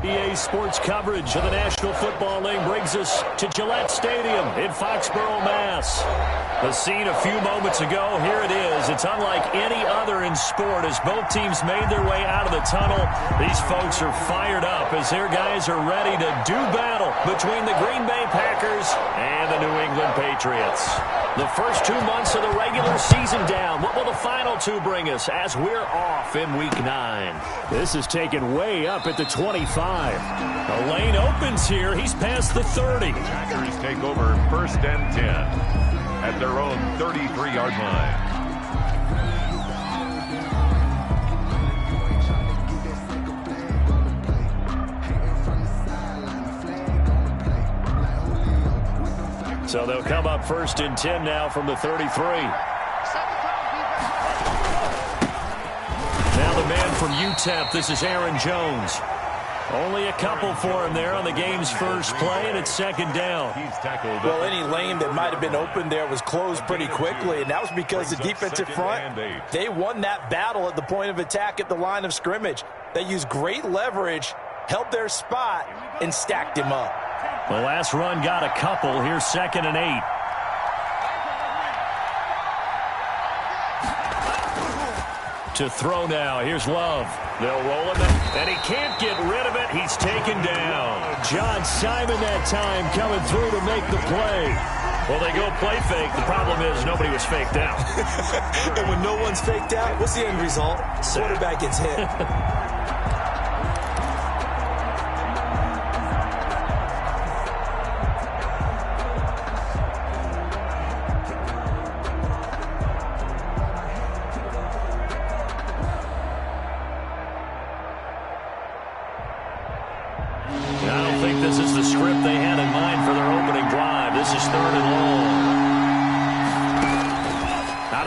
EA Sports coverage of the National Football League brings us to Gillette Stadium in Foxborough, Mass. The scene a few moments ago, here it is. It's unlike any other in sport as both teams made their way out of the tunnel. These folks are fired up as their guys are ready to do battle between the Green Bay Packers and the New England Patriots. The first 2 months of the regular season down. What will the final two bring us as we're off in Week 9? This is taken way up at the 25. The lane opens here. He's past the 30. Packers take over 1st and 10 at their own 33-yard line. So they'll come up 1st and 10 now from the 33. Now the man from UTEP, this is Aaron Jones. Only a couple for him there on the game's first play, and it's 2nd down. He's tackled. Well, any lane that might have been open there was closed pretty quickly, and that was because the defensive front, they won that battle at the point of attack at the line of scrimmage. They used great leverage, held their spot, and stacked him up. The last run got a couple. Here's 2nd and 8. To throw now. Here's Love. They'll roll him, and he can't get rid of it. He's taken down. John Simon that time coming through to make the play. Well, they go play fake. The problem is nobody was faked out. And when no one's faked out, what's the end result? Quarterback gets hit.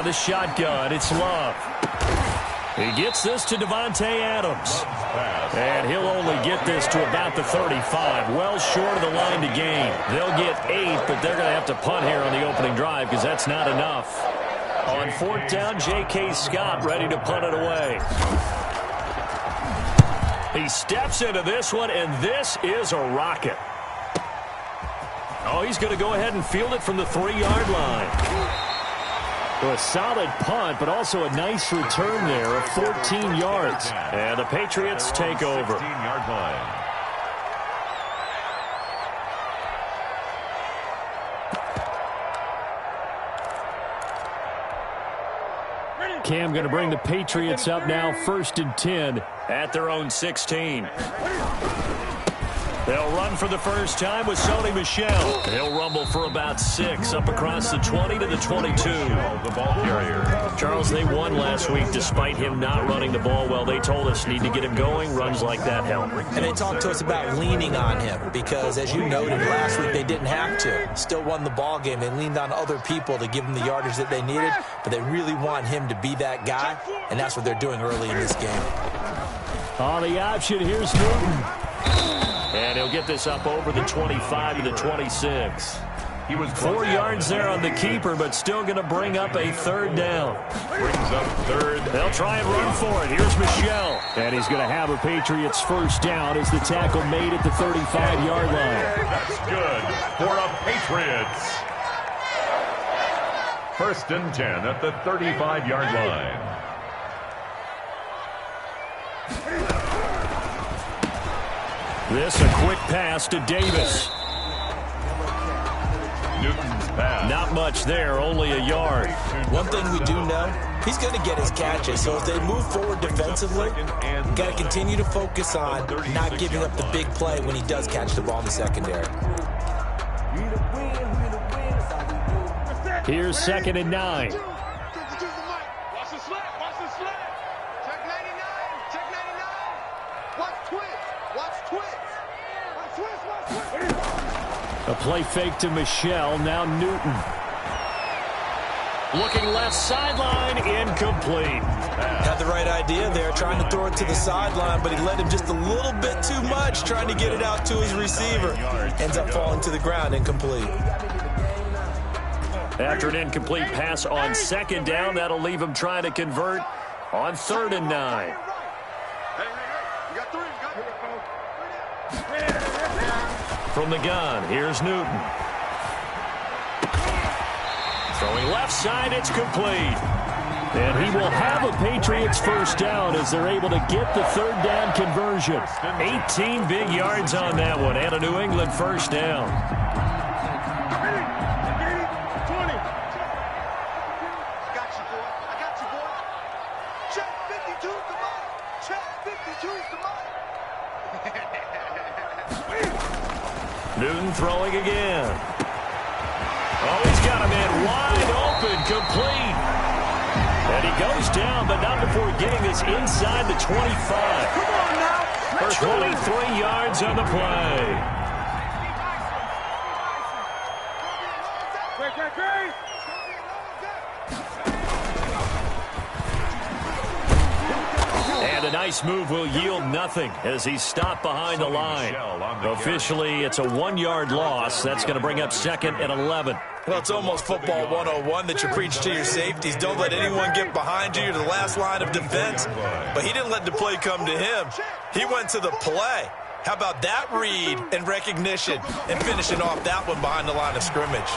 The shotgun, it's Love. He gets this to Devontae Adams. And he'll only get this to about the 35, well short of the line to gain. They'll get 8, but they're going to have to punt here on the opening drive because that's not enough. On 4th down, J.K. Scott ready to punt it away. He steps into this one, and this is a rocket. Oh, he's going to go ahead and field it from the 3-yard line. So a solid punt, but also a nice return there of 14 yards. And the Patriots take over. 16-yard line. Cam going to bring the Patriots up now 1st and 10 at their own 16. They'll run for the first time with Sony Michel. He'll rumble for about 6 up across the 20 to the 22. The ball carrier. Charles, they won last week despite him not running the ball well. They told us need to get him going. Runs like that help. And they talked to us about leaning on him because, as you noted, last week they didn't have to. Still won the ball game. They leaned on other people to give them the yardage that they needed, but they really want him to be that guy, and that's what they're doing early in this game. On the option, here's Newton. And he'll get this up over the 25 to the 26. He was 4 yards there on the keeper, but still going to bring up a 3rd down. Brings up 3rd. They'll try and run for it. Here's Michel. And he's going to have a Patriots first down as the tackle made at the 35-yard line. That's good for a Patriots. 1st and 10 at the 35-yard line. This a quick pass to Davis. Newton's pass. Not much there, only a yard. One thing we do know, he's going to get his catches. So if they move forward defensively, got to continue to focus on not giving up the big play when he does catch the ball in the secondary. Here's 2nd and 9. A play fake to Michel, now Newton. Looking left sideline, incomplete. Had the right idea there, trying to throw it to the sideline, but he led him just a little bit too much, trying to get it out to his receiver. Ends up falling to the ground, incomplete. After an incomplete pass on 2nd down, that'll leave him trying to convert on 3rd and 9. From the gun, here's Newton. Throwing left side, it's complete. And he will have a Patriots first down as they're able to get the third down conversion. 18 big yards on that one and a New England first down. Newton throwing again. Oh, he's got a man wide open, complete. And he goes down, but not before getting this inside the 25. Come on now. For 23 yards on the play. And a nice move will yield nothing as he's stopped behind the line. Officially, it's a 1-yard loss. That's going to bring up second and 11. Well, it's almost football 101 that you preach to your safeties. Don't let anyone get behind you to the last line of defense. But he didn't let the play come to him. He went to the play. How about that read and recognition and finishing off that one behind the line of scrimmage?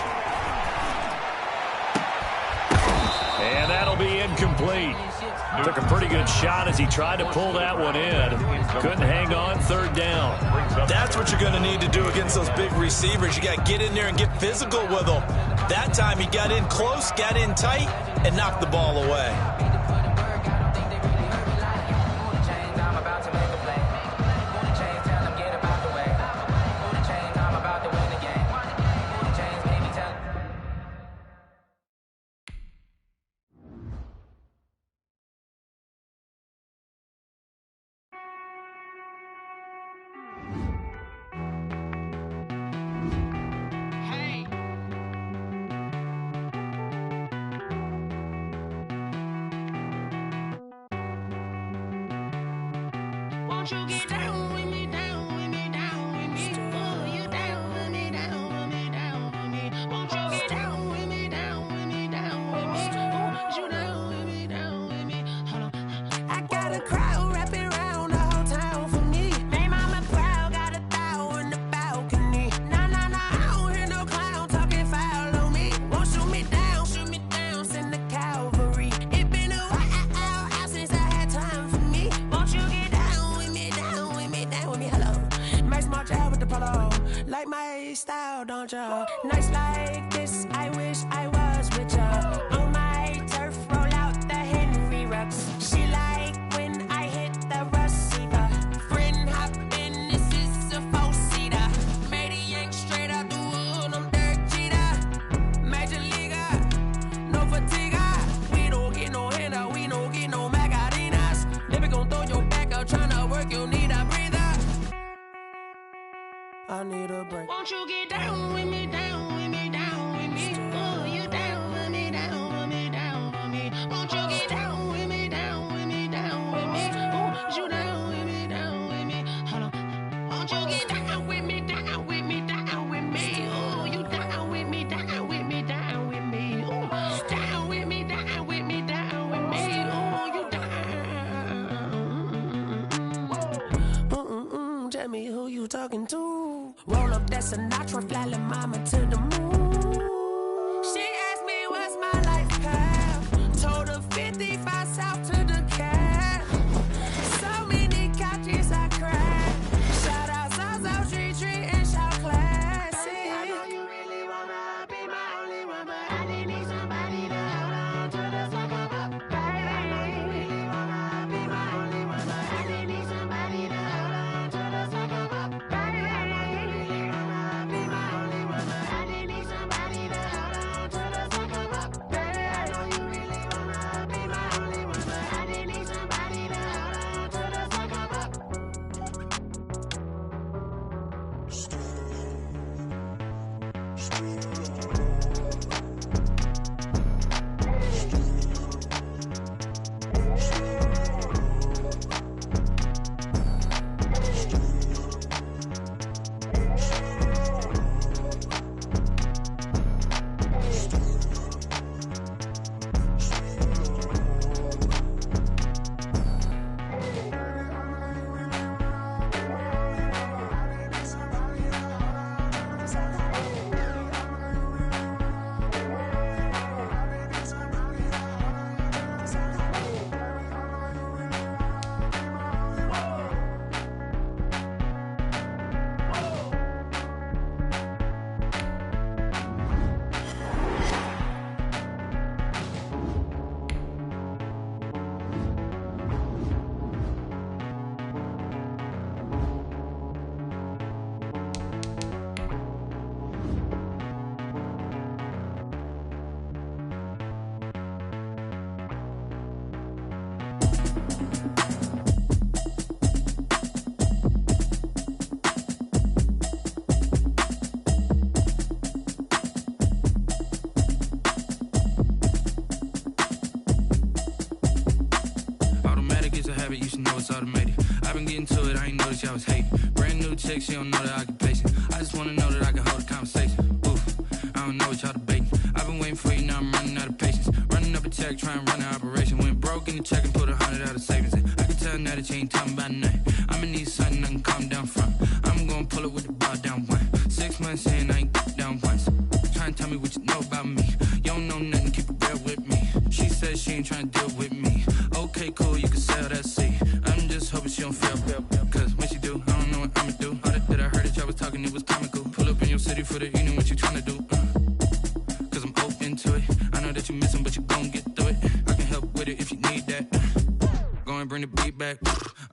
And that'll be incomplete. Took a pretty good shot as he tried to pull that one in. Couldn't hang on, third down. That's what you're going to need to do against those big receivers. You got to get in there and get physical with them. That time he got in close, got in tight, and knocked the ball away. Won't you get down with me, down with me, down with me? Oh, you down with me, down with me, down with me. Won't you get down with me, down with me, down with me? Oh, you down with me, down with me? Hold on. I got a crowd wrapping around the whole town for me. Hey, mama proud, got a thou in the balcony. Nah, I don't hear no clown talking foul on me. Won't shoot me down, send the cavalry. It been a while since I had time for me. Won't you get down with me, down with me, down with me? Hello. Max March out with the polo. Like my style, don't ya? Nights like this, I wish I was with ya. On my turf, roll out the Henry Rux. She like when I hit the receiver. Friend hop in, this is a four-seater. Made a yank straight out the wood, I'm Derek Jeter. Major leaguer, no fatigue. We don't get no handout, we don't get no Macarinas. Never gon' throw your back out, tryna work, you need a breather. I need a break. Won't you get down with me, down with me, down with me? Oh, you down with me, down with me, down with me? Won't you get down with me, down with me, down with me? Oh, you down with me, down with me? Hold on. Won't you get down with me, down with me, down with me? Oh, you down with me, down with me, down with me? Oh, down with me, down with me, down with me? Oh, you down. Tell me who you talking to. Roll up that Sinatra, fly la mama to the moon. She asked me what's my life path. Told her 55 south to the cat. So many couches I cried. Shout out South Street and shout classic. I know you really wanna be my only one, but I didn't need somebody to hold on to the sucker up, baby. I know you really wanna be my only one, but I didn't need somebody to hold on to the sucker up, baby. I know you really wanna be my only one, but I didn't need somebody. habit, you should know it's automated. I've been getting to it, I ain't noticed y'all was hating. Brand new chick, she don't know the occupation. I just wanna know that I can hold a conversation. Oof, I don't know what y'all debating. I've been waiting for you, now I'm running out of patience. Running up a check, trying to run an operation. Went broke in the check and put 100 out of savings in. I can tell now that you ain't talking about nothing. I'ma need something I can calm down from. I'm gonna pull it with the bar down one. 6 months in, I ain't down once. Trying to tell me what you know about me. You don't know nothing, keep it real with me. She says she ain't trying to deal with me. Okay, cool, you can sell that seat. I'm just hoping she don't feel. Cause when she do, I don't know what I'ma do. All that I heard that y'all was talking, it was comical. Pull up in your city for the evening, what you trying to do? Cause I'm open to it. I know that you missing, but you gon' get through it. I can help with it if you need that. Go and bring the beat back.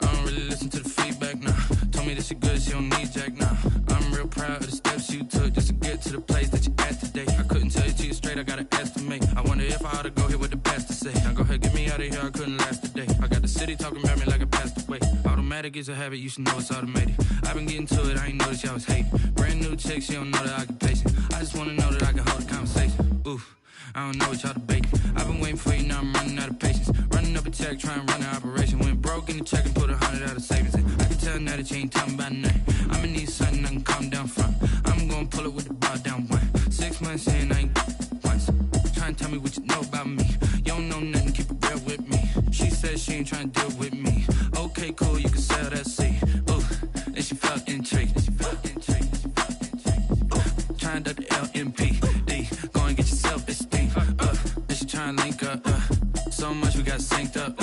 I don't really listen to the feedback, nah. Told me that she good, she don't need jack, nah. I'm real proud of the steps you took just to get to the place that you at today. I couldn't tell you to you straight, I gotta estimate. I wonder if I ought to go here with the pastor say. Now go ahead, get me out of here, I couldn't last a day. I got the city talking about me like I passed away. Automatic is a habit, you should know it's automated. I've been getting to it, I ain't noticed y'all was hating. Brand new chick, she don't know the occupation. I just wanna know that I can hold a conversation. Oof, I don't know what y'all debating. I've been waiting for you, now I'm running out of patience. Running up a check, trying to run an operation. Went broke in the check and put 100 out of savings in. I can tell now that you ain't talking about nothing. I'ma need something I can calm down from. I'm gonna pull it with the bar down one. 6 months in, I ain't once. Trying to tell me what you know about me. You don't know nothing, keep it real with me. She says she ain't trying to deal with me. Okay, cool, you can sell that seat. Ooh, and she felt intrigued. Trying to the LMPD. Go and get your self-esteem. And she trying to link up. So much we got synced up.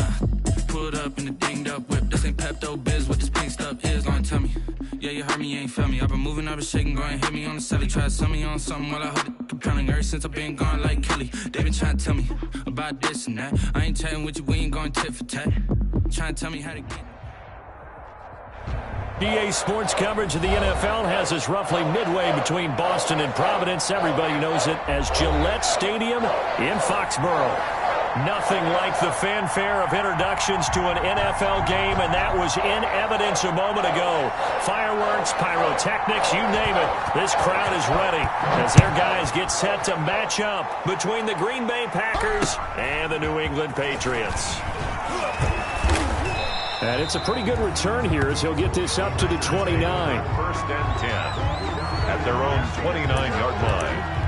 Pulled up in the dinged up whip. This ain't Pepto-Biz, what this pink stuff is. Gonna tell me. Yeah, you heard me, you ain't felt me. I've been moving, I've been shaking, go and hit me on the celly. Try to sell me on something while I hold it compelling. Ever since I've been gone like Kelly, they been trying to tell me about this and that. I ain't chatting with you, we ain't going tit for tat. Trying to tell me how to get. EA Sports coverage of the NFL has us roughly midway between Boston and Providence. Everybody knows it as Gillette Stadium in Foxborough. Nothing like the fanfare of introductions to an NFL game, and that was in evidence a moment ago. Fireworks, pyrotechnics, you name it. This crowd is ready as their guys get set to match up between the Green Bay Packers and the New England Patriots. And it's a pretty good return here as he'll get this up to the 29. First and 10 at their own 29-yard line.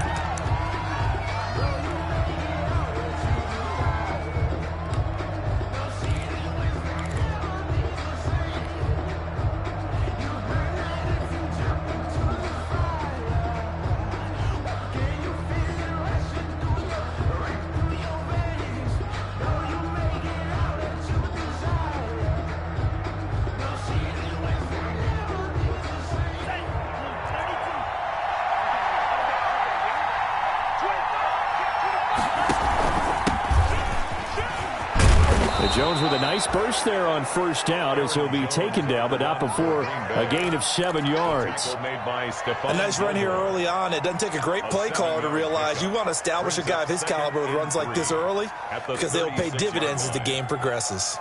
Jones with a nice burst there on first down as he'll be taken down, but not before a gain of 7 yards. A nice run here early on. It doesn't take a great play caller to realize you want to establish a guy of his caliber with runs like this early because they will pay dividends as the game progresses.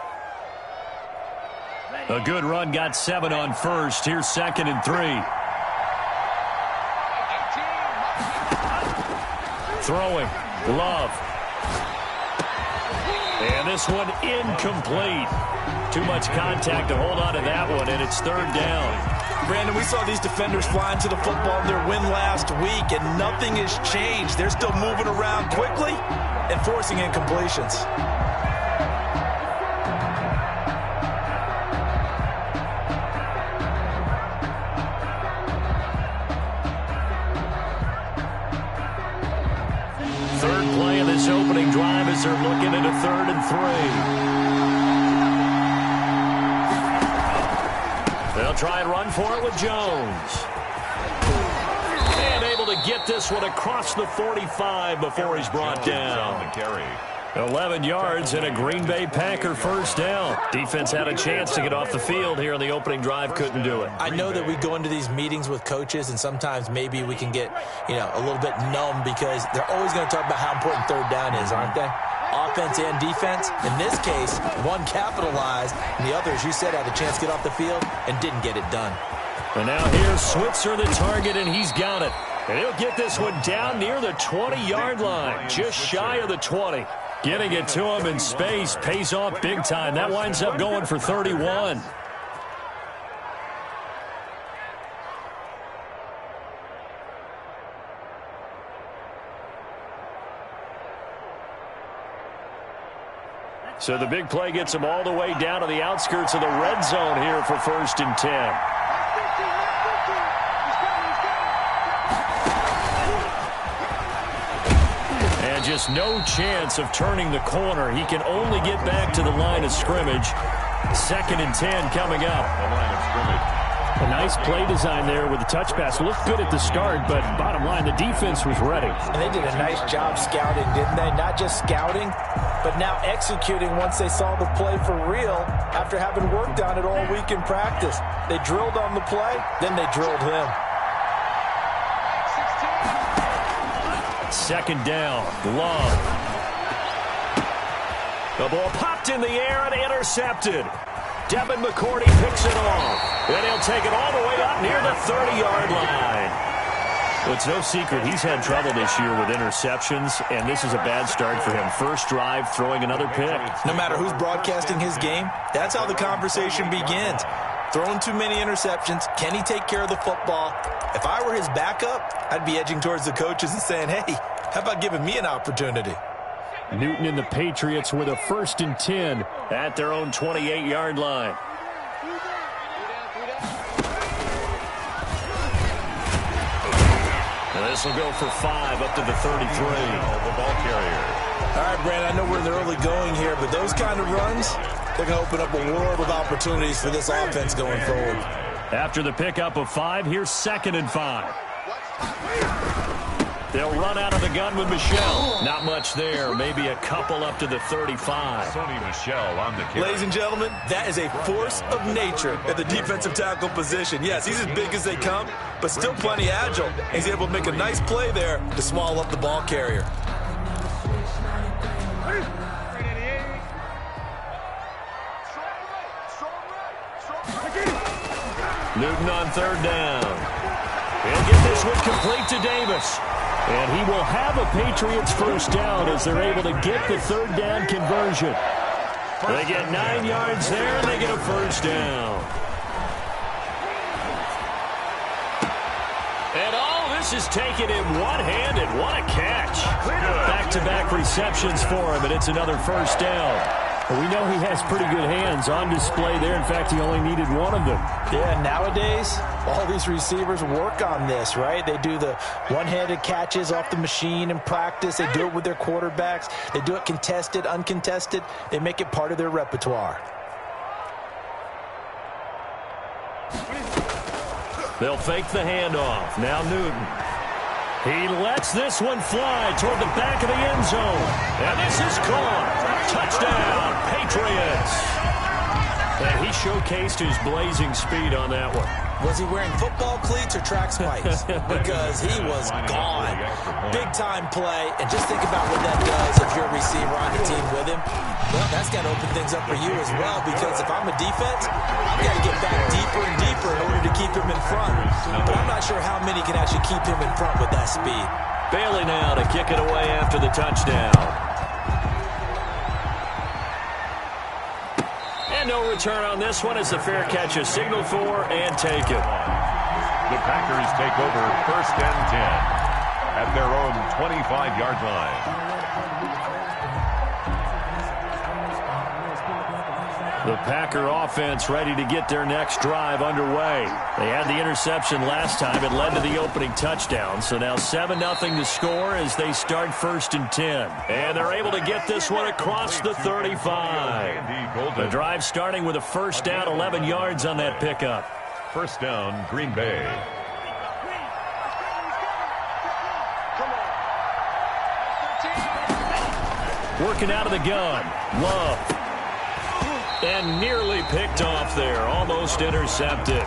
A good run, got 7 on first. Here's 2nd and 3. Throwing, Love. And this one incomplete. Too much contact to hold on to that one, and it's 3rd down. Brandon, we saw these defenders flying to the football in their win last week, and nothing has changed. They're still moving around quickly and forcing incompletions. Third play of this opening drive as they're looking at a 3rd and 3. They'll try and run for it with Jones. And able to get this one across the 45 before he's brought down. 11 yards and a Green Bay Packer first down. Defense had a chance to get off the field here in the opening drive, couldn't do it. I know that we go into these meetings with coaches, and sometimes maybe we can get, a little bit numb because they're always going to talk about how important 3rd down is, aren't they? Offense and defense. In this case, one capitalized, and the other, as you said, had a chance to get off the field and didn't get it done. And now here's Switzer, the target, and he's got it. And he'll get this one down near the 20-yard line, just shy of the 20. Getting it to him in space pays off big time. That winds up going for 31. So the big play gets him all the way down to the outskirts of the red zone here for 1st and 10. And just no chance of turning the corner. He can only get back to the line of scrimmage. 2nd and 10 coming up. The line of scrimmage. A nice play design there with the touch pass. Looked good at the start, but bottom line, the defense was ready. And they did a nice job scouting, didn't they? Not just scouting, but now executing once they saw the play for real after having worked on it all week in practice. They drilled on the play, then they drilled him. 2nd down, Love. The ball popped in the air and intercepted. Devin McCourty picks it off. And he'll take it all the way up near the 30-yard line. Well, it's no secret he's had trouble this year with interceptions, and this is a bad start for him. First drive, throwing another pick. No matter who's broadcasting his game, that's how the conversation begins. Throwing too many interceptions, can he take care of the football? If I were his backup, I'd be edging towards the coaches and saying, hey, how about giving me an opportunity? Newton and the Patriots with a 1st and 10 at their own 28-yard line. This will go for 5 up to the 33. The ball carrier. All right, Brandon, I know we're in the early going here, but those kind of runs, they're going to open up a world of opportunities for this offense going forward. After the pickup of 5, here's 2nd and 5. They'll run out of the gun with Michel. Not much there. Maybe a couple up to the 35. Sony Michel on the carry. Ladies and gentlemen, that is a force of nature at the defensive tackle position. Yes, he's as big as they come, but still plenty agile. He's able to make a nice play there to swallow up the ball carrier. Newton on 3rd down. He'll get this one complete to Davis. And he will have a Patriots 1st down as they're able to get the 3rd down conversion. They get 9 yards there, and they get a 1st down. And all this is taken in one-handed. What a catch. Back-to-back receptions for him, and it's another 1st down. Well, we know he has pretty good hands on display there. In fact, he only needed one of them. Yeah, nowadays, all these receivers work on this, right? They do the one-handed catches off the machine in practice. They do it with their quarterbacks. They do it contested, uncontested. They make it part of their repertoire. They'll fake the handoff. Now Newton. He lets this one fly toward the back of the end zone. And this is caught. Touchdown, Patriots. And he showcased his blazing speed on that one. Was he wearing football cleats or track spikes? Because he was gone. Big-time play. And just think about what that does if you're a receiver on the team with him. Well, that's got to open things up for you as well, because if I'm a defense, I've got to get back deeper and deeper in order to keep him in front. But I'm not sure how many can actually keep him in front with that speed. Bailey now to kick it away after the touchdown. And no return on this one as the fair catch is signaled for and taken. The Packers take over 1st and 10 at their own 25-yard line. The Packer offense ready to get their next drive underway. They had the interception last time. It led to the opening touchdown. So now 7-0 to score as they start 1st and 10. And they're able to get this one across the 35. The drive starting with a 1st down, 11 yards on that pickup. 1st down, Green Bay. Working out of the gun. Love. And nearly picked off there. Almost intercepted.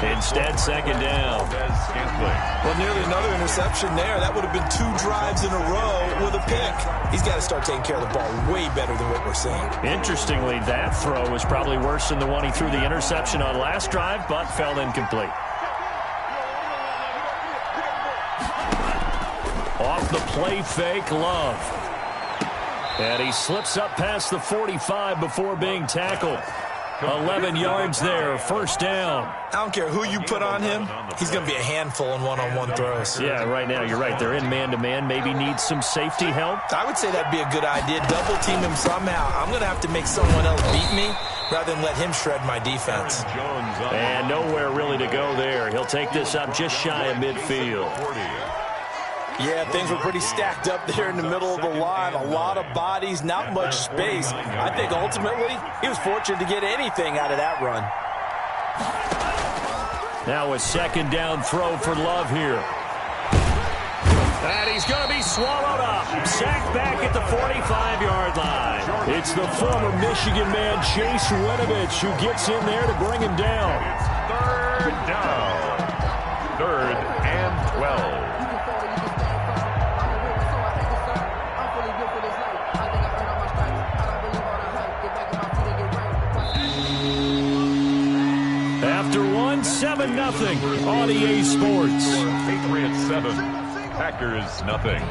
Instead, 2nd down. Well, nearly another interception there. That would have been 2 drives in a row with a pick. He's got to start taking care of the ball way better than what we're seeing. Interestingly, that throw was probably worse than the one he threw the interception on last drive, but fell incomplete. Off the play fake, Love. And he slips up past the 45 before being tackled. 11 yards there, first down. I don't care who you put on him, he's going to be a handful in one-on-one throws. Yeah, right now, you're right. They're in man-to-man, maybe needs some safety help. I would say that'd be a good idea. Double team him somehow. I'm going to have to make someone else beat me rather than let him shred my defense. And nowhere really to go there. He'll take this up just shy of midfield. Yeah, things were pretty stacked up there in the middle of the line. A lot of bodies, not much space. I think ultimately he was fortunate to get anything out of that run. Now a second down throw for Love here. And he's going to be swallowed up. Sacked back at the 45-yard line. It's the former Michigan man, Chase Winovich, who gets in there to bring him down. Third down. 3rd and 12. After 7-0 on EA Sports. Patriots 7, Packers nothing.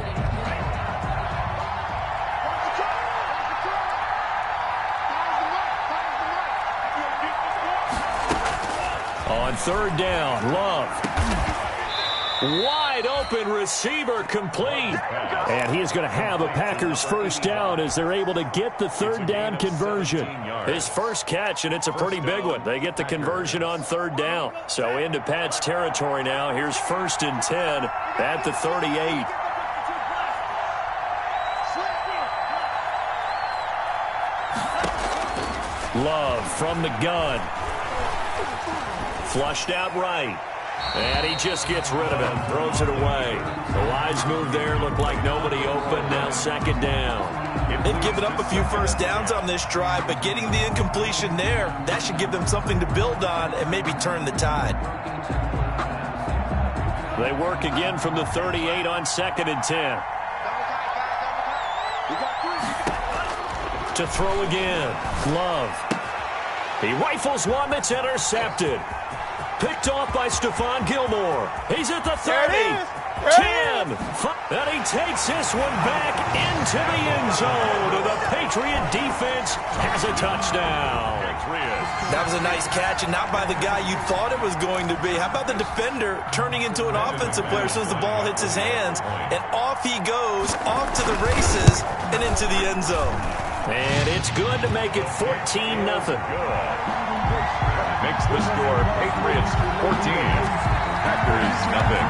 On 3rd down, Love. Wide open receiver complete. And he is going to have a Packers first down as they're able to get the 3rd down conversion. His first catch, and it's a pretty big one. They get the conversion on 3rd down. So into Pat's territory now. Here's 1st and 10 at the 38. Love from the gun. Flushed out right. And he just gets rid of it. Throws it away. The wise move there. Looked like nobody open. Now 2nd down. They've given up a few first downs on this drive, but getting the incompletion there, that should give them something to build on and maybe turn the tide. They work again from the 38 on 2nd and 10. To throw again. Love. He rifles one that's intercepted. Picked off by Stephon Gilmore. He's at the 30. 10. And he takes this one back into the end zone. The Patriot defense has a touchdown. That was a nice catch, and not by the guy you thought it was going to be. How about the defender turning into an offensive player as soon as the ball hits his hands? And off he goes, off to the races, and into the end zone. And it's good to make it 14-0. Makes the score Patriots 14, Packers nothing.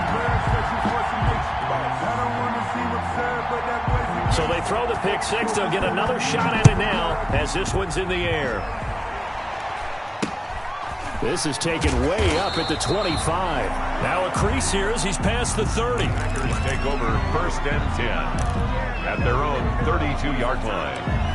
So they throw the pick six. They'll get another shot at it now as this one's in the air. This is taken way up at the 25. Now a crease here as he's past the 30. Packers take over 1st and 10 at their own 32-yard line.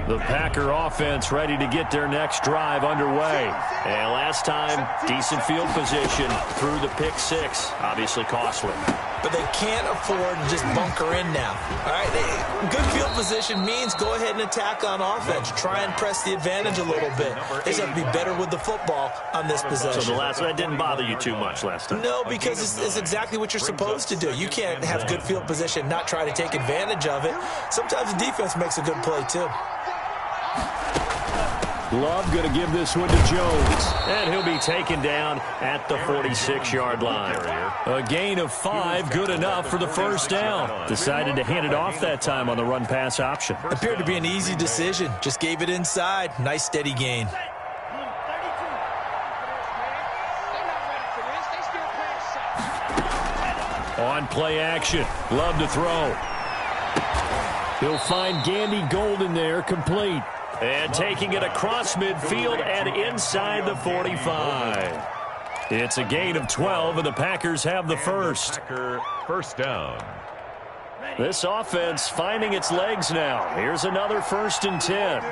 The Packer offense ready to get their next drive underway. And last time, decent field position through the pick six. Obviously costly. But they can't afford to just bunker in now. All right, good field position means go ahead and attack on offense. Try and press the advantage a little bit. They just have to be better with the football on this possession. So the last one didn't bother you too much last time? No, because it's exactly what you're supposed to do. You can't have good field position and not try to take advantage of it. Sometimes the defense makes a good play, too. Love going to give this one to Jones. And he'll be taken down at the 46-yard line. A gain of 5, good enough for the first down. Decided to hand it off that time on the run-pass option. Appeared to be an easy decision. Just gave it inside. Nice, steady gain. On play action. Love to throw. He'll find Gandy Golden there, complete. And taking it across midfield and inside the 45. It's a gain of 12, and the Packers have the first. Packer first down. This offense finding its legs now. Here's another 1st and 10.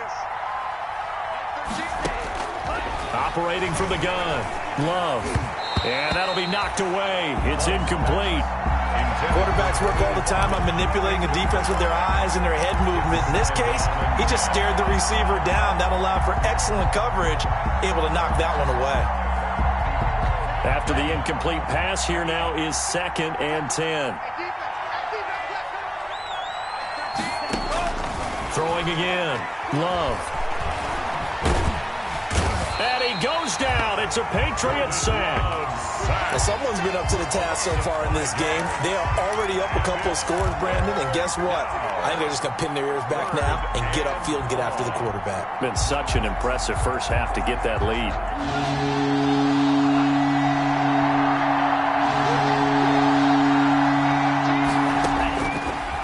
Operating from the gun. Love. And that'll be knocked away. It's incomplete. Quarterbacks work all the time on manipulating a defense with their eyes and their head movement. In this case, he just stared the receiver down. That allowed for excellent coverage, able to knock that one away. After the incomplete pass, here now is 2nd and 10. Throwing again. Love. And he goes down. It's a Patriot sack. Well, someone's been up to the task so far in this game. They are already up a couple of scores, Brandon, and guess what? I think they're just going to pin their ears back now and get upfield and get after the quarterback. Been such an impressive first half to get that lead.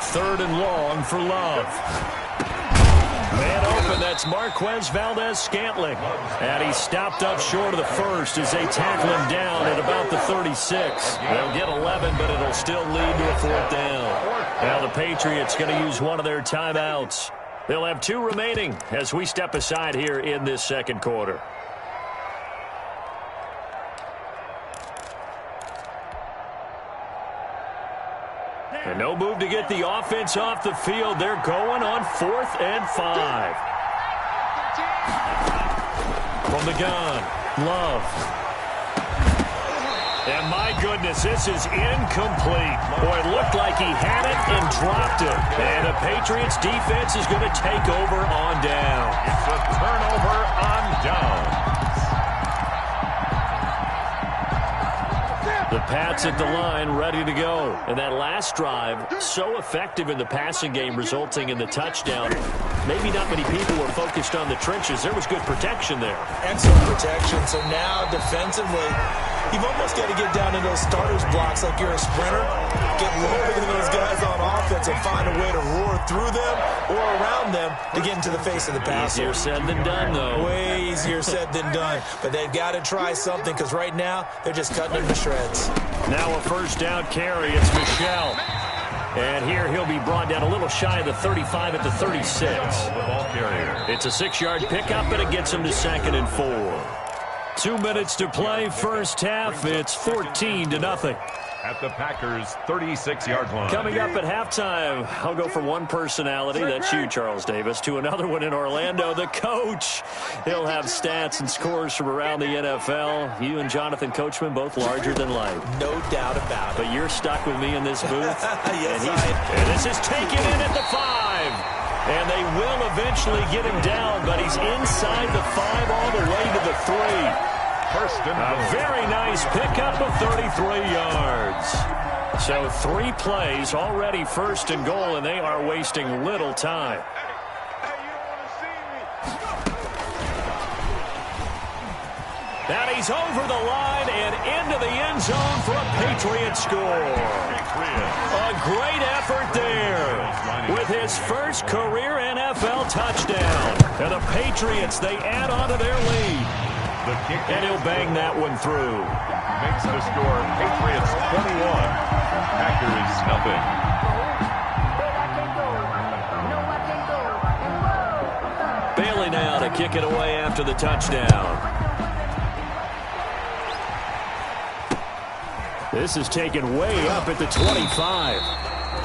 3rd and long for Love. Man open, that's Marquez Valdez-Scantling. And he stopped up short of the first as they tackle him down at about the 36. They'll get 11, but it'll still lead to a 4th down. Now the Patriots going to use one of their timeouts. They'll have 2 remaining as we step aside here in this second quarter. And no move to get the offense off the field. They're going on 4th and 5. From the gun, Love. And my goodness, this is incomplete. Boy, it looked like he had it and dropped it. And the Patriots defense is going to take over on down. It's a turnover on down. The Pats at the line, ready to go. And that last drive, so effective in the passing game, resulting in the touchdown. Maybe not many people were focused on the trenches. There was good protection there. Excellent protection. So now, defensively, you've almost got to get down to those starters blocks like you're a sprinter. Get lower than those guys on offense and find a way to roar through them or around them to get into the face of the passer. Easier said than done, though. Way easier said than done. But they've got to try something because right now they're just cutting them to shreds. Now a first down carry. It's Michel. And here he'll be brought down a little shy of the 35 at the 36. The ball carrier. It's a 6-yard pickup, and it gets him to 2nd and 4. 2 minutes to play, first half. It's 14-0. At the Packers' 36-yard line. Coming up at halftime, I'll go from one personality, that's you, Charles Davis, to another one in Orlando, the coach. He'll have stats and scores from around the NFL. You and Jonathan Coachman, both larger than life. No doubt about it. But you're stuck with me in this booth. Yes, and this is taken in at the 5. And they will eventually get him down, but he's inside the 5 all the way to the 3. First and A very nice pickup of 33 yards. So 3 plays already, 1st and goal, and they are wasting little time. And he's over the line and into the end zone for a Patriot score. A great effort there with his first career NFL touchdown. And the Patriots, they add on to their lead. And he'll bang that one through. Makes the score Patriots 21, Packers nothing. Bailey now to kick it away after the touchdown. This is taken way up at the 25.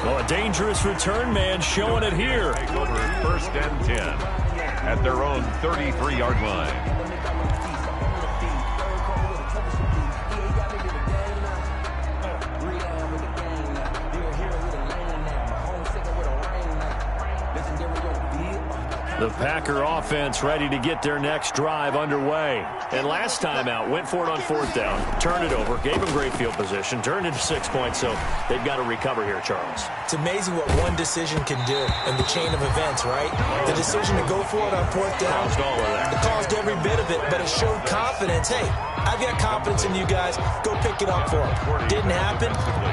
Well, a dangerous return man showing it here. Take over 1st and 10 at their own 33-yard line. The Packer offense ready to get their next drive underway. And last time out, went for it on 4th down, turned it over, gave them great field position, turned into 6 points, so they've got to recover here, Charles. It's amazing what one decision can do in the chain of events, right? The decision to go for it on 4th down. Caused all of that. It caused every bit of it, but it showed confidence. Hey, I've got confidence in you guys. Go pick it up for them. Didn't happen.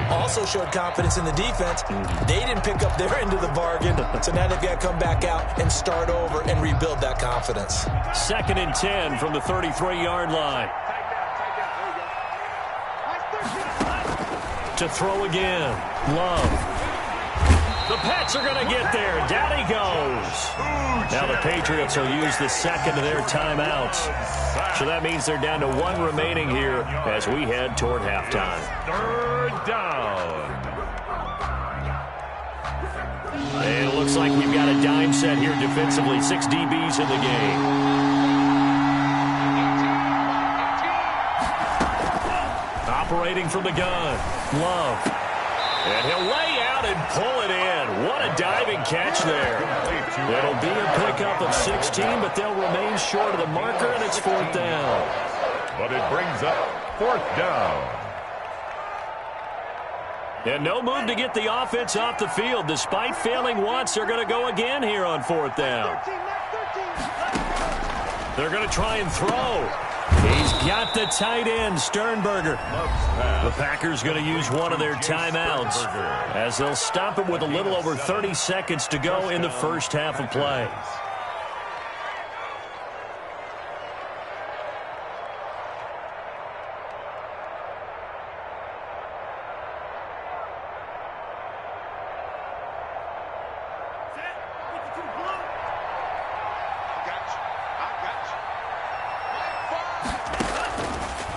Also showed confidence in the defense. They didn't pick up their end of the bargain, so now they've got to come back out and start over and rebuild that confidence. 2nd and 10 from the 33-yard line. To throw again. Love. The Pats are going to get there. Down he goes. Now the Patriots will use the 2nd of their timeouts. So that means they're down to 1 remaining here as we head toward halftime. 3rd down. And it looks like we've got a dime set here defensively. 6 DBs in the game. operating from the gun. Love. And he'll lay out and pull it in. What a diving catch there. It'll be a pickup of 16, but they'll remain short of the marker, and it's 4th down. But it brings up 4th down. And no move to get the offense off the field. Despite failing once, they're going to go again here on 4th down. They're going to try and throw. He's got the tight end, Sternberger. The Packers going to use one of their timeouts as they'll stop it with a little over 30 seconds to go in the first half of play.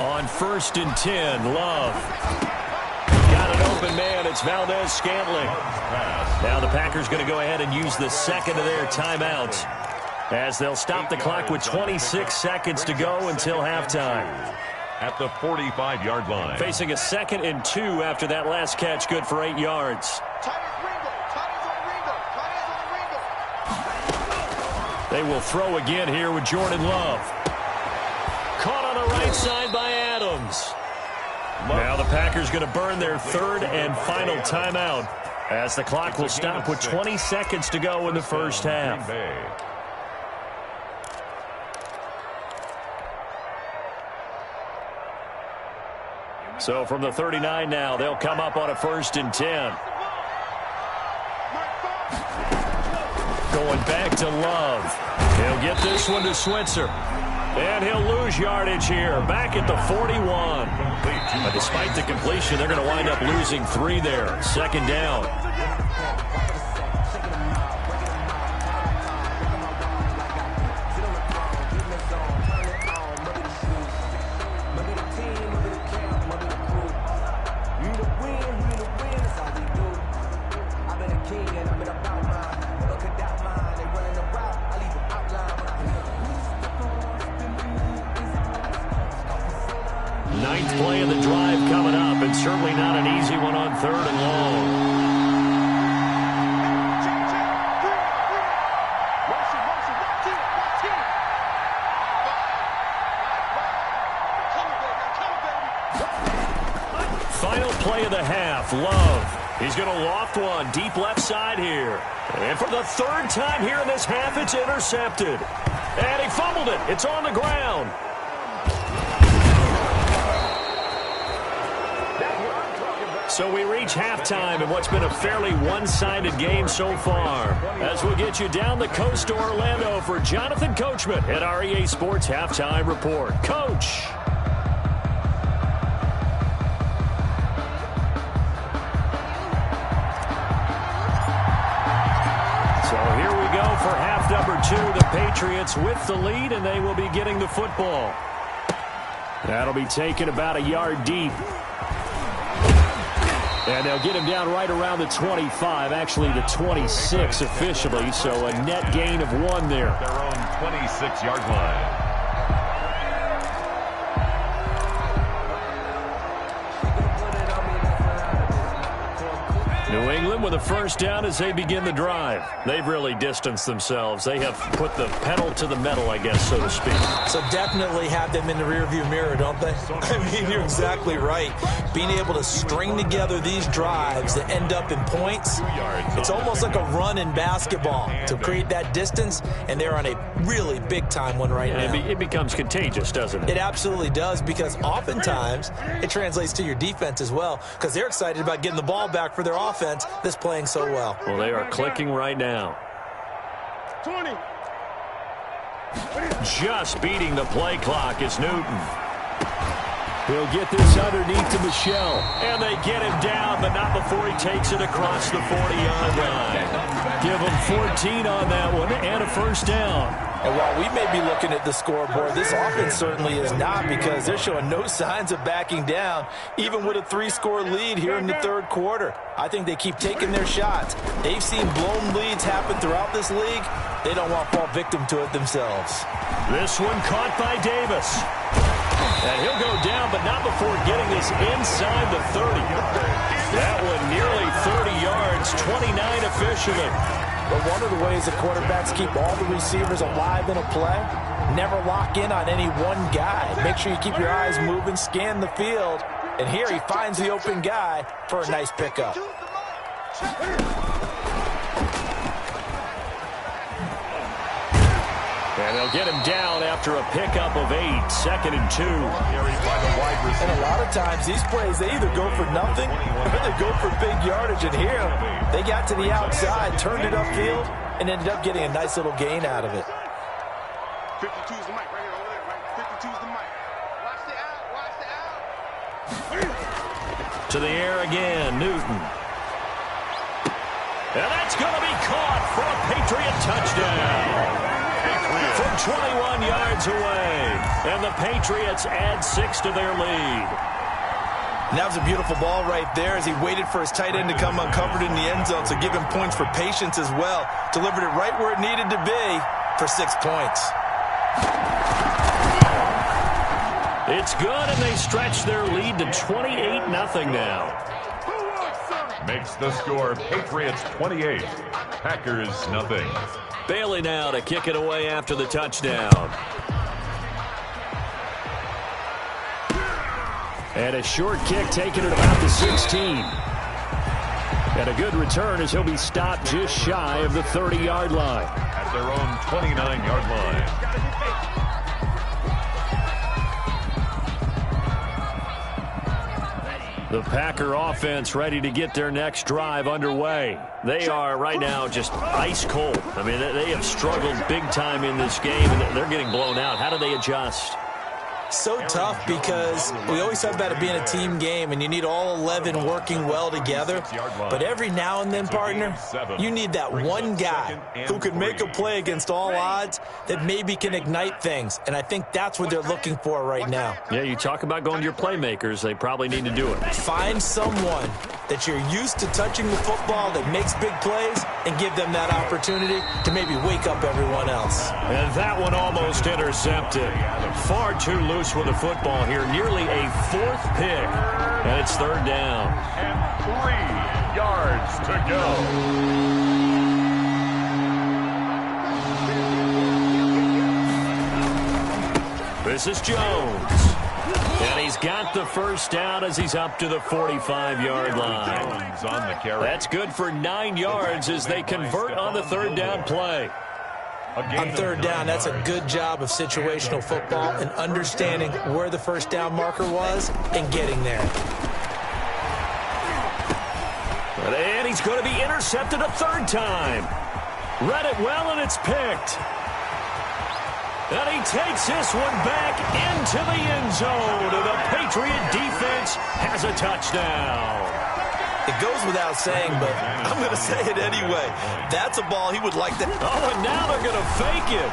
On 1st and 10, Love. Got an open man. It's Valdez-Scantling. Now the Packers going to go ahead and use the second of their timeouts as they'll stop the clock with 26 seconds to go until halftime. At the 45-yard line. Facing a 2nd and 2 after that last catch, good for 8 yards. They will throw again here with Jordan Love. Caught on the right side by Adams. Now the Packers going to burn their 3rd and final timeout as the clock will stop with 20 seconds to go in the first half. So from the 39 now, they'll come up on a 1st and 10. Going back to Love. He'll get this one to Switzer. And he'll lose yardage here, back at the 41. But despite the completion, they're going to wind up losing 3 there. 2nd down. Play of the drive coming up, and certainly not an easy one on 3rd and long. Final play of the half, Love. He's going to loft one deep left side here. And for the 3rd time here in this half, it's intercepted. And he fumbled it. It's on the ground. So we reach halftime in what's been a fairly one-sided game so far. As we'll get you down the coast to Orlando for Jonathan Coachman at our EA Sports Halftime Report. Coach. So here we go for half number 2. The Patriots with the lead, and they will be getting the football. That'll be taken about a yard deep. And they'll get him down right around the 25, actually the 26 officially, so a net gain of 1 there. Their own 26-yard line. New England with a 1st down as they begin the drive. They've really distanced themselves. They have put the pedal to the metal, I guess, so to speak. So definitely have them in the rearview mirror, don't they? I mean, you're exactly right. Being able to string together these drives that end up in points, it's almost like a run in basketball to create that distance, and they're on a really big-time one right now. It becomes contagious, doesn't it? It absolutely does, because oftentimes it translates to your defense as well, because they're excited about getting the ball back for their offense that's playing so well. Well, they are clicking right now. 20. Just beating the play clock is Newton. He'll get this underneath to Michelle. And they get him down, but not before he takes it across the 40-yard line. Give him 14 on that one and a 1st down. And while we may be looking at the scoreboard, this offense certainly is not, because they're showing no signs of backing down, even with a 3-score lead here in the 3rd quarter. I think they keep taking their shots. They've seen blown leads happen throughout this league. They don't want to fall victim to it themselves. This one caught by Davis. And he'll go down, but not before getting this inside the 30. That one nearly 30 yards, 29 officially. But one of the ways that quarterbacks keep all the receivers alive in a play, never lock in on any one guy. Make sure you keep your eyes moving, scan the field. And here he finds the open guy for a nice pickup. And they'll get him down after a pickup of 8, 2nd and 2. And a lot of times these plays, they either go for nothing or they go for big yardage. And here, they got to the outside, turned it upfield, and ended up getting a nice little gain out of it. 52 is the mic right here over there, right? 52 is the mic. Watch the out, watch the out. To the air again, Newton. And that's going to be caught for a Patriot touchdown. From 21 yards away. And the Patriots add 6 to their lead. And that was a beautiful ball right there as he waited for his tight end to come uncovered in the end zone. So give him points for patience as well. Delivered it right where it needed to be for 6 points. It's good, and they stretch their lead to 28-0 now. Makes the score Patriots 28, Packers nothing. Bailey now to kick it away after the touchdown. And a short kick taken at about the 16. And a good return as he'll be stopped just shy of the 30-yard line. At their own 29-yard line. The Packer offense ready to get their next drive underway. They are right now just ice cold. I mean, they have struggled big time in this game, and they're getting blown out. How do they adjust? So tough because we always talk about it being a team game and you need all 11 working well together. But every now and then, partner, you need that one guy who can make a play against all odds that maybe can ignite things. And I think that's what they're looking for right now. Yeah, you talk about going to your playmakers. They probably need to do it. Find someone that you're used to touching the football that makes big plays and give them that opportunity to maybe wake up everyone else. And that one almost intercepted. Far too loose with the football here. Nearly a 4th pick. And it's 3rd down. And 3 yards to go. This is Jones. And he's got the first down as he's up to the 45-yard line. On the carry. That's good for 9 yards as they convert on the 3rd down play. On 3rd down, that's a good job of situational football and understanding where the first down marker was and getting there. And he's going to be intercepted a 3rd time. Read it well, and it's picked. And he takes this one back into the end zone. And the Patriot defense has a touchdown. It goes without saying, but I'm going to say it anyway. That's a ball he would like to... Oh, and now they're going to fake it.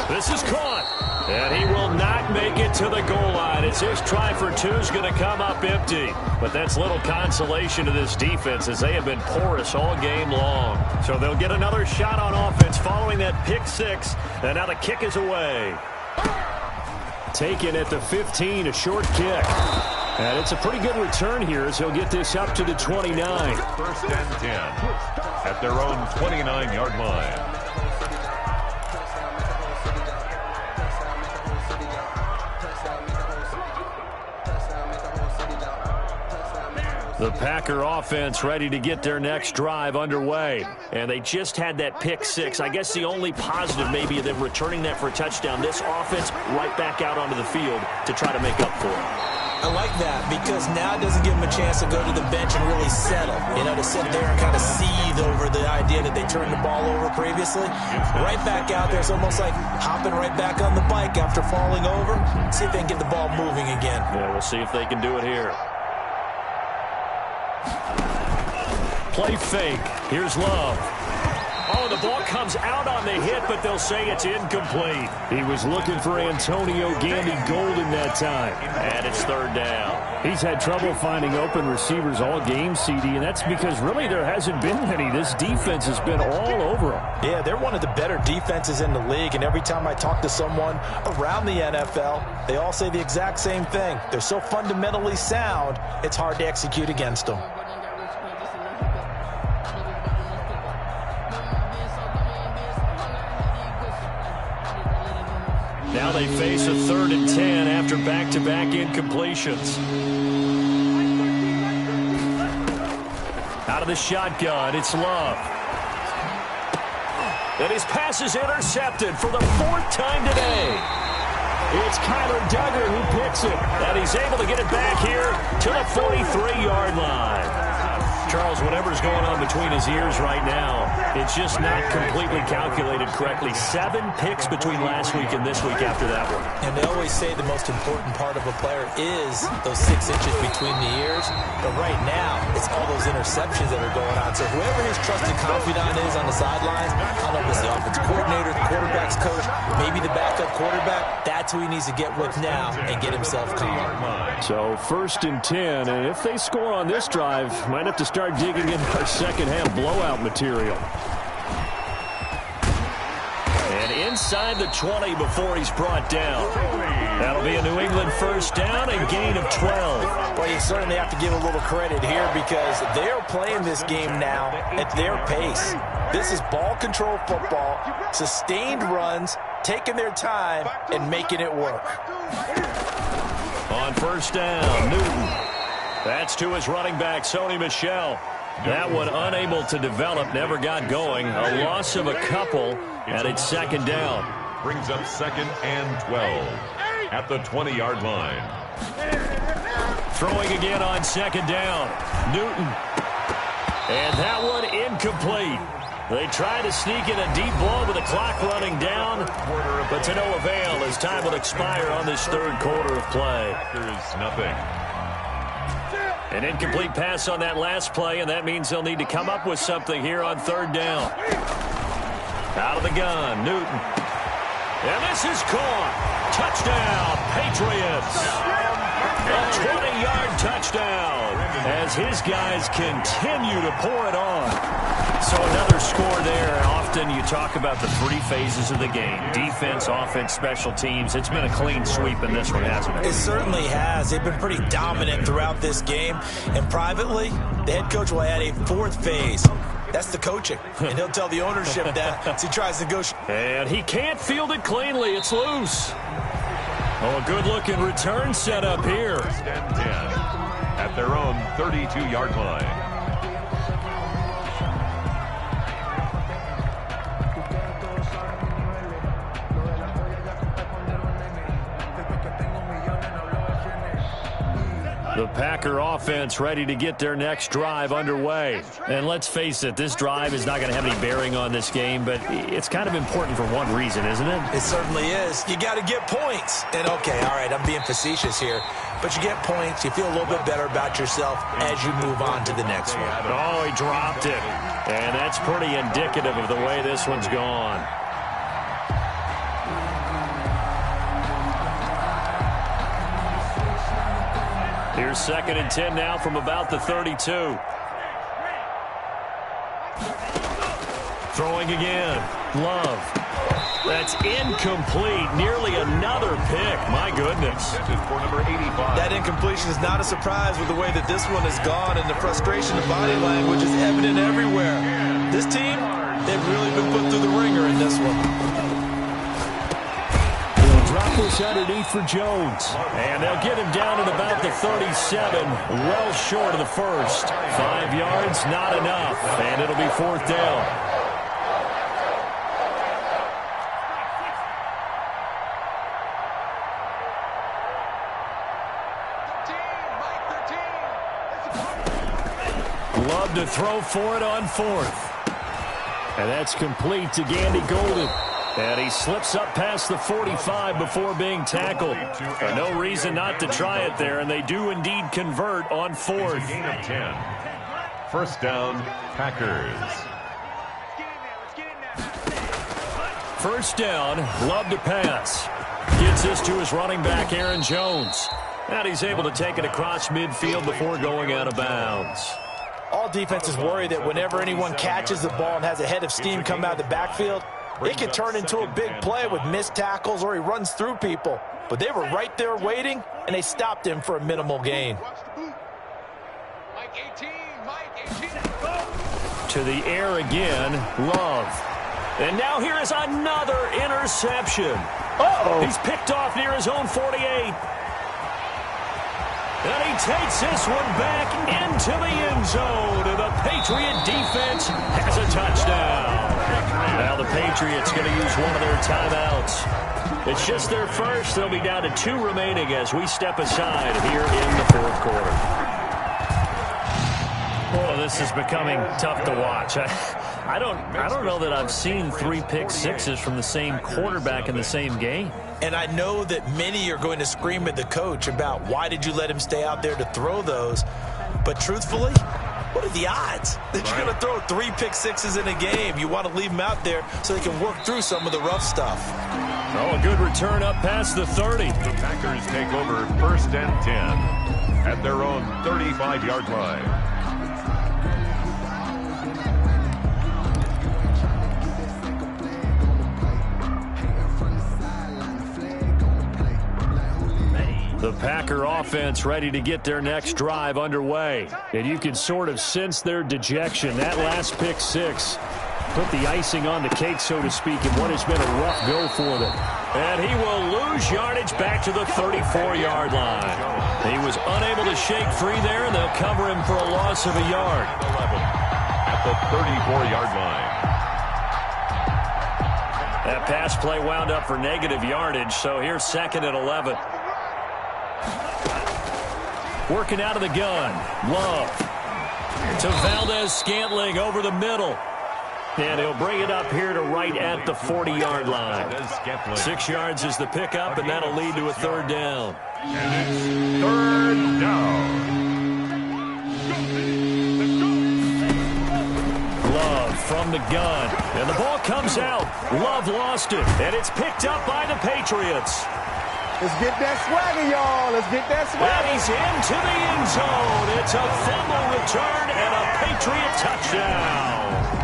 This is caught. And he will not make it to the goal line as his try for 2 is going to come up empty. But that's little consolation to this defense as they have been porous all game long. So they'll get another shot on offense following that pick 6. And now the kick is away. Taken at the 15, a short kick. And it's a pretty good return here as he'll get this up to the 29. 1st and 10 at their own 29-yard line. The Packer offense ready to get their next drive underway. And they just had that pick 6. I guess the only positive maybe of them returning that for a touchdown. This offense right back out onto the field to try to make up for it. I like that because now it doesn't give them a chance to go to the bench and really settle. You know, to sit there and kind of seethe over the idea that they turned the ball over previously. Right back out there. It's almost like hopping right back on the bike after falling over. See if they can get the ball moving again. Yeah, we'll see if they can do it here. Play fake. Here's Love. Oh, the ball comes out on the hit, but they'll say it's incomplete. He was looking for Antonio Gandy Golden that time. And it's third down. He's had trouble finding open receivers all game, CD, and that's because really there hasn't been any. This defense has been all over him. Yeah, they're one of the better defenses in the league, and every time I talk to someone around the NFL, they all say the exact same thing. They're so fundamentally sound, it's hard to execute against them. Now they face a 3rd and 10 after back-to-back incompletions. Out of the shotgun, it's Love. And his pass is intercepted for the 4th time today. It's Kyler Duggar who picks it. And he's able to get it back here to the 43-yard line. Charles, whatever's going on between his ears right now, it's just not completely calculated correctly. 7 picks between last week and this week after that one. And they always say the most important part of a player is those 6 inches between the ears. But right now, it's all those interceptions that are going on. So whoever his trusted confidant is on the sidelines, I don't know if it's the offensive coordinator, the quarterback's coach, maybe the backup quarterback, that's who he needs to get with now and get himself calm. So 1st and 10, and if they score on this drive, might have to start digging in our second-half blowout material. And inside the 20 before he's brought down. That'll be a New England 1st down and gain of 12. Well, you certainly have to give a little credit here because they're playing this game now at their pace. This is ball control football, sustained runs, taking their time, and making it work. On 1st down, Newton. That's to his running back, Sony Michel. That one unable to develop, never got going. A loss of a couple, and it's 2nd down. Brings up 2nd and 12 at the 20-yard line. Throwing again on 2nd down. Newton. And that one incomplete. They try to sneak in a deep ball with the clock running down, but to no avail as time will expire on this 3rd quarter of play. There's nothing. An incomplete pass on that last play, and that means they'll need to come up with something here on 3rd down. Out of the gun, Newton. And this is caught. Touchdown, Patriots. A 20-yard touchdown as his guys continue to pour it on. So another score there. Often you talk about the 3 phases of the game. Defense, offense, special teams. It's been a clean sweep in this one, hasn't it? It certainly has. They've been pretty dominant throughout this game. And privately, the head coach will add a 4th phase. That's the coaching. And he'll tell the ownership that as he tries to negotiate. And he can't field it cleanly. It's loose. Oh, a good-looking return set up here. 1st and 10 at their own 32-yard line. The Packer offense ready to get their next drive underway. And let's face it, this drive is not going to have any bearing on this game, but it's kind of important for one reason, isn't it? It certainly is. You got to get points. And, okay, all right, I'm being facetious here. But you get points, you feel a little bit better about yourself as you move on to the next one. Oh, he dropped it. And that's pretty indicative of the way this one's gone. Here's 2nd and 10 now from about the 32. Throwing again. Love. That's incomplete. Nearly another pick. My goodness. For number 85. That incompletion is not a surprise with the way that this one has gone, and the frustration of body language is evident everywhere. This team, they've really been put through the ringer in this one. Drop this underneath for Jones. And they'll get him down at about the 37, well short of the 1st. 5 yards, not enough. And it'll be 4th down. Love to throw for it on 4th. And that's complete to Gandy Golden. And he slips up past the 45 before being tackled. No reason not to try it there, and they do indeed convert on 4th. Gain of 10. 1st down, Packers. First down, Love to pass. Gets this to his running back, Aaron Jones. And he's able to take it across midfield before going out of bounds. All defenses worry that whenever anyone catches the ball and has a head of steam come out of the backfield, it can turn into a big play with missed tackles or he runs through people. But they were right there waiting, and they stopped him for a minimal gain. Mike 18, Mike 18. To the air again, Love. And now here is another interception. He's picked off near his own 48. And he takes this one back into the end zone. And the Patriot defense has a touchdown. Now the Patriots going to use one of their timeouts. It's just their first. They'll be down to 2 remaining as we step aside here in the fourth quarter. Oh, this is becoming tough to watch. I don't know that I've seen 3 pick sixes from the same quarterback in the same game. And I know that many are going to scream at the coach about why did you let him stay out there to throw those. But truthfully, what are the odds that you're going to throw 3 pick sixes in a game? You want to leave them out there so they can work through some of the rough stuff. Oh, a good return up past the 30. The Packers take over first and 10 at their own 35-yard line. The Packer offense ready to get their next drive underway. And you can sort of sense their dejection. That last pick six put the icing on the cake, so to speak, in what has been a rough go for them. And he will lose yardage back to the 34-yard line. He was unable to shake free there, and they'll cover him for a loss of a yard. At the 34-yard line. That pass play wound up for negative yardage, so here's 2nd and 11. Working out of the gun. Love. To Valdez-Scantling over the middle. And he'll bring it up here to right at the 40-yard line. 6 yards is the pickup, and that'll lead to a 3rd down. And it's 3rd down. Love from the gun. And the ball comes out. Love lost it. And it's picked up by the Patriots. Let's get that swagger, y'all. Let's get that swagger. And he's into the end zone. It's a fumble return and a Patriot touchdown.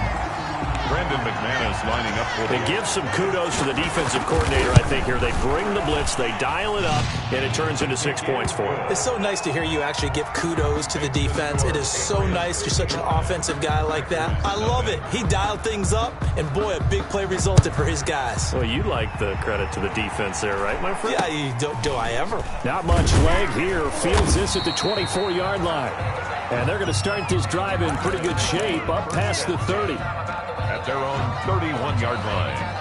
Brandon McManus lining up for It gives some kudos to the defensive coordinator, I think, here. They bring the blitz, they dial it up, and it turns into 6 points for them. It's so nice to hear you actually give kudos to the defense. It is so nice. You're such an offensive guy like that. I love it. He dialed things up, and boy, a big play resulted for his guys. Well, you like the credit to the defense there, right, my friend? Yeah, do I ever? Not much leg here. Fields this at the 24-yard line. And they're going to start this drive in pretty good shape up past the 30. at their own 31-yard line.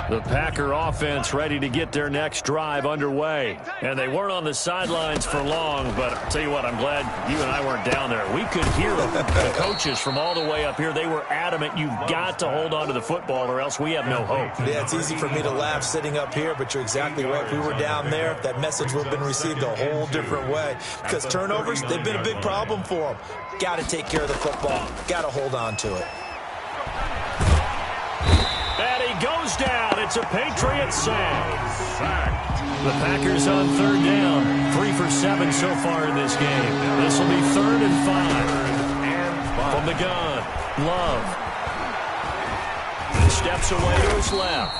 The Packer offense ready to get their next drive underway. And they weren't on the sidelines for long, but I'll tell you what, I'm glad you and I weren't down there. We could hear them. The coaches from all the way up here, they were adamant, you've got to hold on to the football or else we have no hope. Yeah, it's easy for me to laugh sitting up here, but you're exactly right. If we were down there, that message would have been received a whole different way. Because turnovers, they've been a big problem for them. Got to take care of the football. Got to hold on to it. And he goes down. It's a Patriot sack. The Packers on third down. 3 for 7 so far in this game. This will be 3rd and 5. From the gun, Love. Steps away to his left.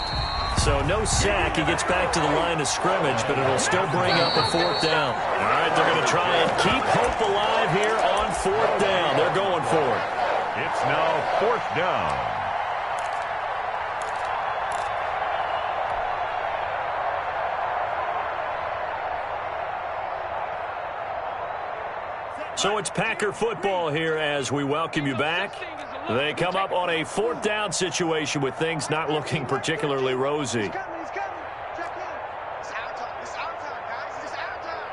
So no sack. He gets back to the line of scrimmage, but it'll still bring up a 4th down. All right, they're going to try and keep hope alive here on 4th down. They're going for it. It's now 4th down. So it's Packer football here as we welcome you back. They come up on a 4th down situation with things not looking particularly rosy. He's coming. Check in. It's our time. It's our time, guys. It's our time.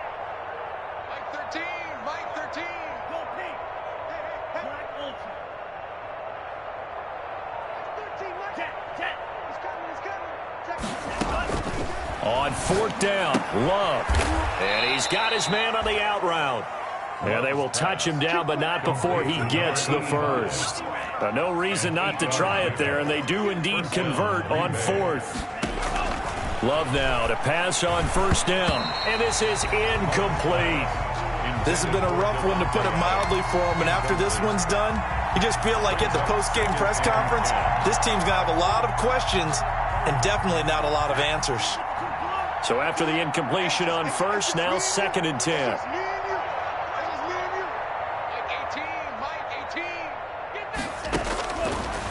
Mike 13. Mike 13. Go, Pete. Hey. Mike Olsen. 13, Mike. Jet. He's coming. Check. On 4th down, Love. And he's got his man on the out route. And they will touch him down, but not before he gets the first. No reason not to try it there, and they do indeed convert on fourth. Love now to pass on first down, and this is incomplete. This has been a rough one, to put it mildly, for him, and after this one's done, you just feel like at the post-game press conference, this team's going to have a lot of questions and definitely not a lot of answers. So after the incompletion on first, now 2nd and 10.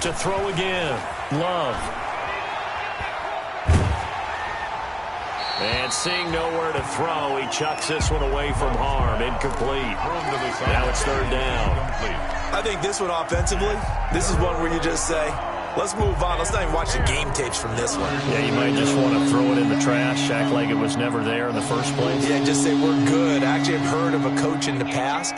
To throw again, Love. And seeing nowhere to throw, he chucks this one away from harm. Incomplete. Now it's 3rd down. I think this one offensively, this is one where you just say, let's move on. Let's not even watch the game tapes from this one. Yeah, you might just want to throw it in the trash, act like it was never there in the first place. Yeah, just say we're good. I actually have heard of a coach in the past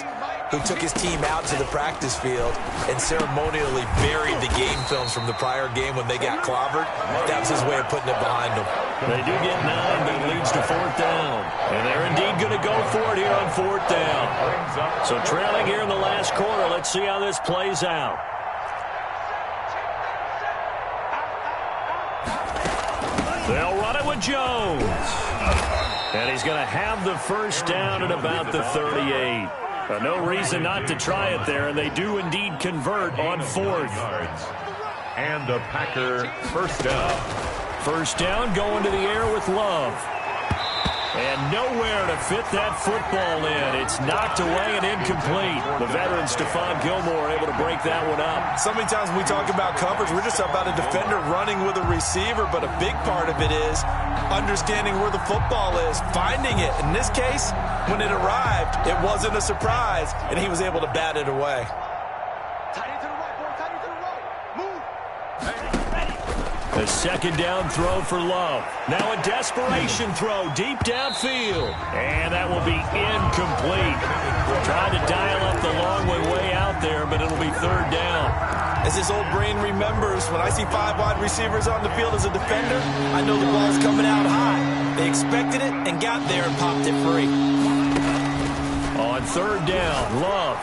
who took his team out to the practice field and ceremonially buried the game films from the prior game when they got clobbered. That was his way of putting it behind them. They do get 9, but it leads to 4th down. And they're indeed going to go for it here on 4th down. So trailing here in the last quarter, let's see how this plays out. They'll run it with Jones. And he's going to have the first down at about the 38. No reason not to try it there, and they do indeed convert on 4th. And a Packer first down. First down going to the air with Love. And nowhere to fit that football in. It's knocked away and incomplete. The veteran Stephon Gilmore able to break that one up. So many times when we talk about coverage, we're just about a defender running with a receiver, but a big part of it is understanding where the football is, finding it. In this case, when it arrived, it wasn't a surprise, and he was able to bat it away. A 2nd down throw for Love. Now a desperation throw deep downfield. And that will be incomplete. Trying to dial up the long way out there, but it'll be 3rd down. As his old brain remembers, when I see 5 wide receivers on the field as a defender, I know the ball's coming out high. They expected it and got there and popped it free. On 3rd down, Love.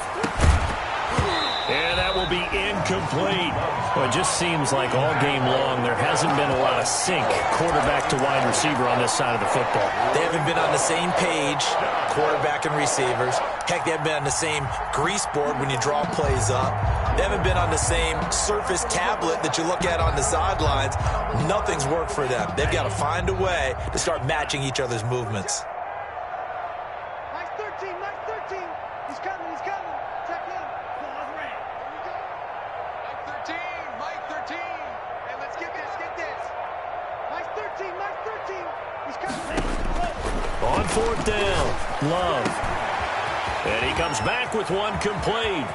And that will be incomplete. Well, it just seems like all game long there hasn't been a lot of sync quarterback to wide receiver on this side of the football. They haven't been on the same page, quarterback and receivers. Heck, they haven't been on the same grease board when you draw plays up. They haven't been on the same surface tablet that you look at on the sidelines. Nothing's worked for them. They've got to find a way to start matching each other's movements. Mike 13, Mike 13. He's coming, he's coming. Check in. Mike 13, Mike 13. Hey, let's get this. Mike 13, Mike 13. He's coming. On 4th down, Love. And he comes back with one complete.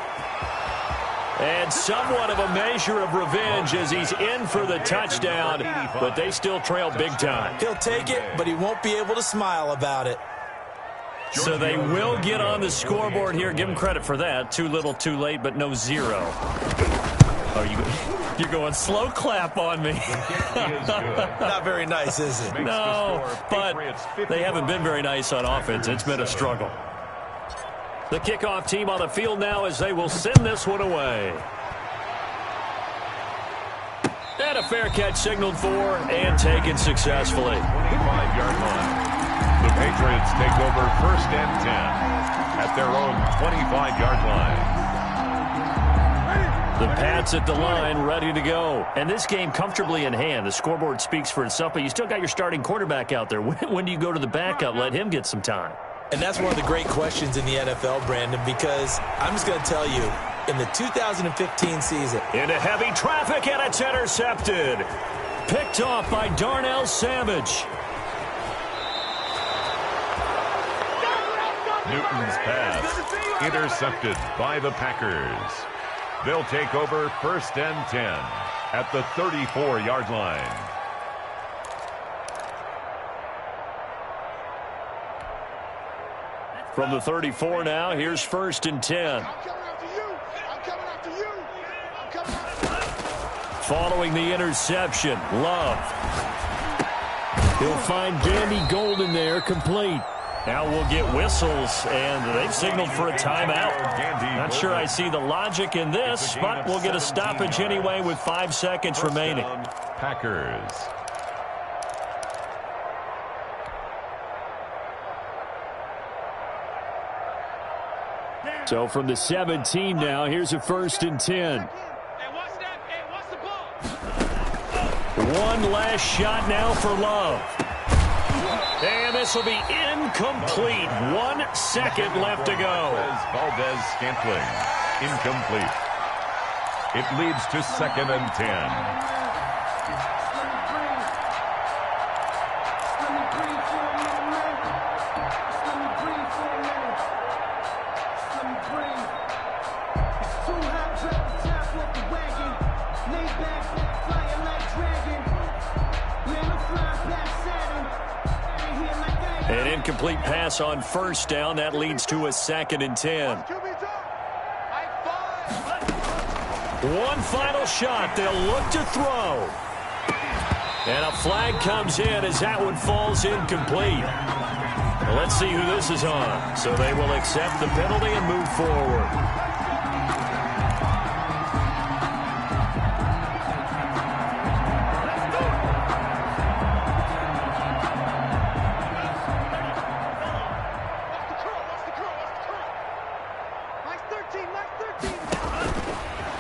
And somewhat of a measure of revenge as he's in for the touchdown, but they still trail big time. He'll take it, but he won't be able to smile about it. So they will get on the scoreboard here. Give him credit for that. Too little, too late, but no 0. Oh, you're going slow clap on me. Not very nice, is it? No, but they haven't been very nice on offense. It's been a struggle. The kickoff team on the field now as they will send this one away. And a fair catch signaled for and taken successfully. 25-yard line. The Patriots take over 1st and 10 at their own 25-yard line. The Pats at the line, ready to go. And this game comfortably in hand. The scoreboard speaks for itself, but you still got your starting quarterback out there. When do you go to the backup? Let him get some time. And that's one of the great questions in the NFL, Brandon, because I'm just going to tell you, in the 2015 season. Into heavy traffic, and it's intercepted. Picked off by Darnell Savage. Newton's pass intercepted by the Packers. They'll take over 1st and 10 at the 34-yard line. From the 34 now, here's 1st and 10. I'm coming after you. I'm coming after you. I'm coming after you. Following the interception, Love. He'll find Gandy Golden there, complete. Now we'll get whistles, and they've signaled for a timeout. Not sure I see the logic in this, but we'll get a stoppage anyway with 5 seconds remaining. Packers. So from the 17 now, here's a 1st and 10. One last shot now for Love. And this will be incomplete. 1 second left to go. Valdez-Scantling, incomplete. It leads to 2nd and 10. An incomplete pass on 1st down. That leads to a 2nd and 10. One final shot. They'll look to throw. And a flag comes in as that one falls incomplete. Well, let's see who this is on. So they will accept the penalty and move forward.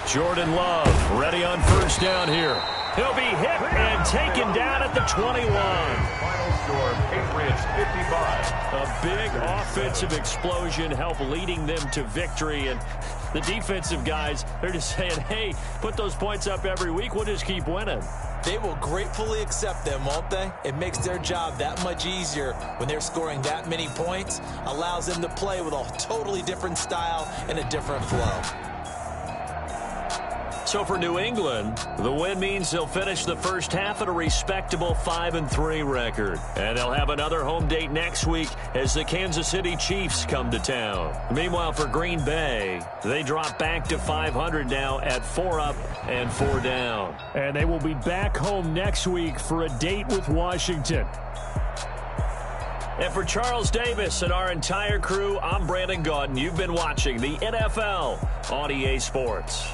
Jordan Love ready on 1st down here. He'll be hit and taken down at the 21. Final score, Patriots 55. A big offensive explosion helped leading them to victory. And the defensive guys, they're just saying, hey, put those points up every week. We'll just keep winning. They will gratefully accept them, won't they? It makes their job that much easier when they're scoring that many points. Allows them to play with a totally different style and a different flow. So for New England, the win means they'll finish the first half at a respectable 5-3 record. And they'll have another home date next week as the Kansas City Chiefs come to town. Meanwhile, for Green Bay, they drop back to 500 now at 4 up and 4 down. And they will be back home next week for a date with Washington. And for Charles Davis and our entire crew, I'm Brandon Gaudin. You've been watching the NFL on EA Sports.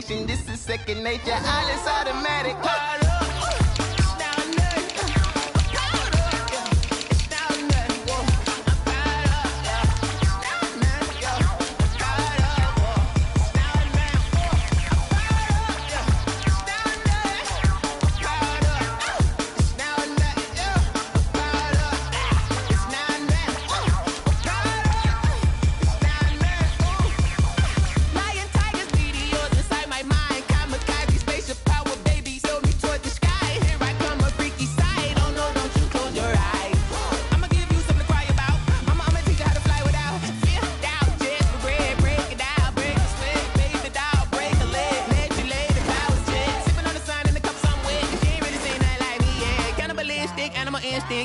This is second nature. All is automatic.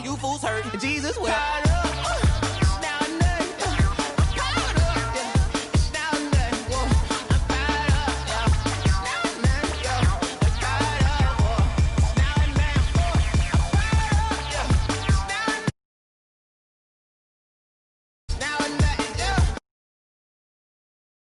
You fools hurt. Jesus, well.